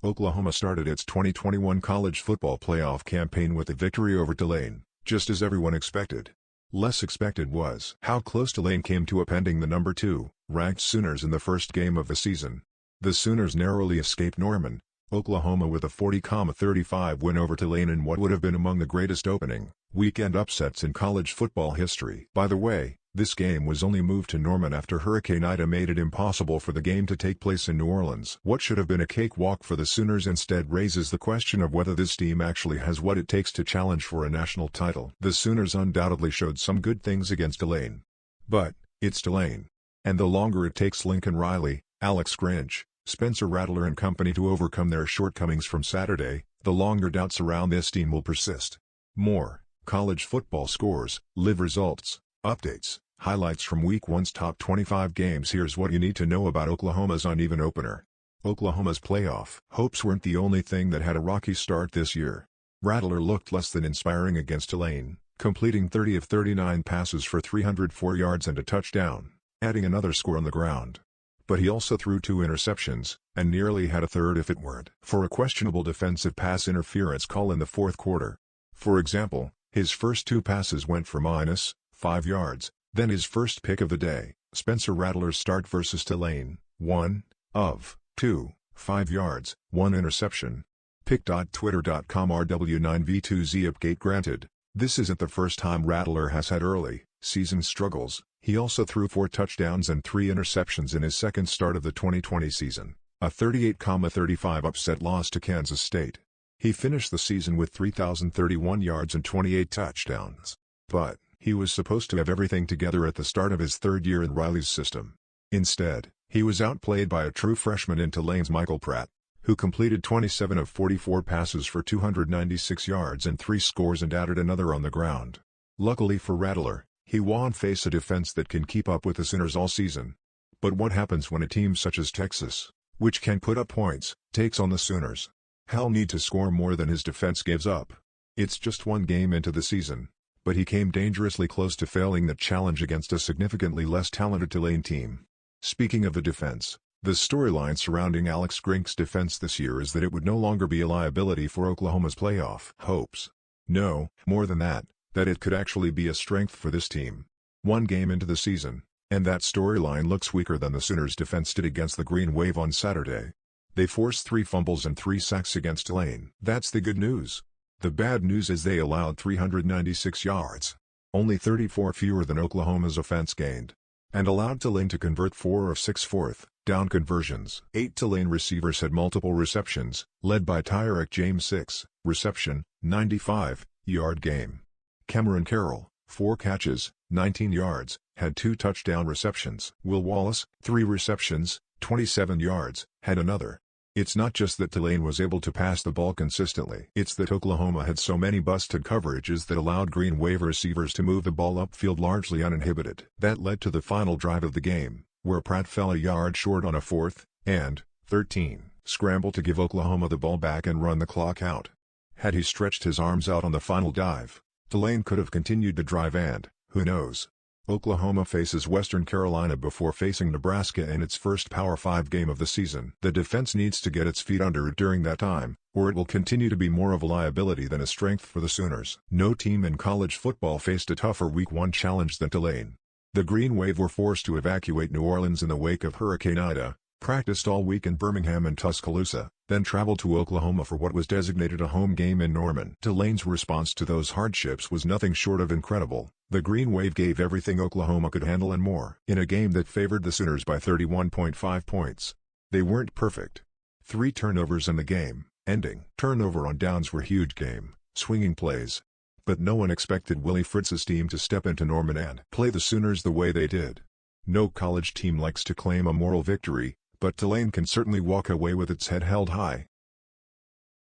Oklahoma started its 2021 college football playoff campaign with a victory over Tulane, just as everyone expected. Less expected was how close Tulane came to upending the number 2 ranked Sooners in the first game of the season. The Sooners narrowly escaped Norman, Oklahoma with a 40-35 win over Tulane in what would have been among the greatest opening weekend upsets in college football history. By the way, this game was only moved to Norman after Hurricane Ida made it impossible for the game to take place in New Orleans. What should have been a cakewalk for the Sooners instead raises the question of whether this team actually has what it takes to challenge for a national title. The Sooners undoubtedly showed some good things against Tulane. But, it's Tulane. And the longer it takes Lincoln Riley, Alex Grinch, Spencer Rattler and company to overcome their shortcomings from Saturday, the longer doubts around this team will persist. More college football scores, live results, updates, highlights from Week 1's top 25 games. Here's what you need to know about Oklahoma's uneven opener. Oklahoma's playoff hopes weren't the only thing that had a rocky start this year. Rattler looked less than inspiring against Tulane, completing 30 of 39 passes for 304 yards and a touchdown, adding another score on the ground. But he also threw 2 interceptions, and nearly had a third if it weren't for a questionable defensive pass interference call in the fourth quarter. For example, his first 2 passes went for -5 yards, then his first pick of the day, Spencer Rattler's start versus Tulane, 1 of 2, 5 yards, 1 interception. Pick.twitter.com RW9V2Z update granted. This isn't the first time Rattler has had early season struggles. He also threw 4 touchdowns and 3 interceptions in his second start of the 2020 season, a 38-35 upset loss to Kansas State. He finished the season with 3,031 yards and 28 touchdowns. But, he was supposed to have everything together at the start of his third year in Riley's system. Instead, he was outplayed by a true freshman in Tulane's Michael Pratt, who completed 27 of 44 passes for 296 yards and 3 scores and added another on the ground. Luckily for Rattler, he won't face a defense that can keep up with the Sooners all season. But what happens when a team such as Texas, which can put up points, takes on the Sooners? He'll need to score more than his defense gives up. It's just one game into the season, but he came dangerously close to failing that challenge against a significantly less talented Tulane team. Speaking of the defense, the storyline surrounding Alex Grinch's defense this year is that it would no longer be a liability for Oklahoma's playoff hopes. No, more than that it could actually be a strength for this team. One game into the season, and that storyline looks weaker than the Sooners' defense did against the Green Wave on Saturday. They forced 3 fumbles and 3 sacks against Tulane. That's the good news. The bad news is they allowed 396 yards, only 34 fewer than Oklahoma's offense gained, and allowed Tulane to convert 4 of 6 fourth down conversions. 8 Tulane receivers had multiple receptions, led by Tyreek James' 6 reception, 95-yard game. Cameron Carroll, 4 catches, 19 yards, had 2 touchdown receptions. Will Wallace, 3 receptions, 27 yards, had another. It's not just that Tulane was able to pass the ball consistently. It's that Oklahoma had so many busted coverages that allowed Green Wave receivers to move the ball upfield largely uninhibited. That led to the final drive of the game, where Pratt fell a yard short on a 4th and 13 scramble to give Oklahoma the ball back and run the clock out. Had he stretched his arms out on the final dive, Tulane could have continued the drive and, who knows? Oklahoma faces Western Carolina before facing Nebraska in its first Power 5 game of the season. The defense needs to get its feet under it during that time, or it will continue to be more of a liability than a strength for the Sooners. No team in college football faced a tougher Week 1 challenge than Tulane. The Green Wave were forced to evacuate New Orleans in the wake of Hurricane Ida, practiced all week in Birmingham and Tuscaloosa, then traveled to Oklahoma for what was designated a home game in Norman. Tulane's response to those hardships was nothing short of incredible. The Green Wave gave everything Oklahoma could handle and more in a game that favored the Sooners by 31.5 points. They weren't perfect. 3 turnovers in the game, ending turnover on downs were huge game, swinging plays. But no one expected Willie Fritz's team to step into Norman and play the Sooners the way they did. No college team likes to claim a moral victory, but Tulane can certainly walk away with its head held high.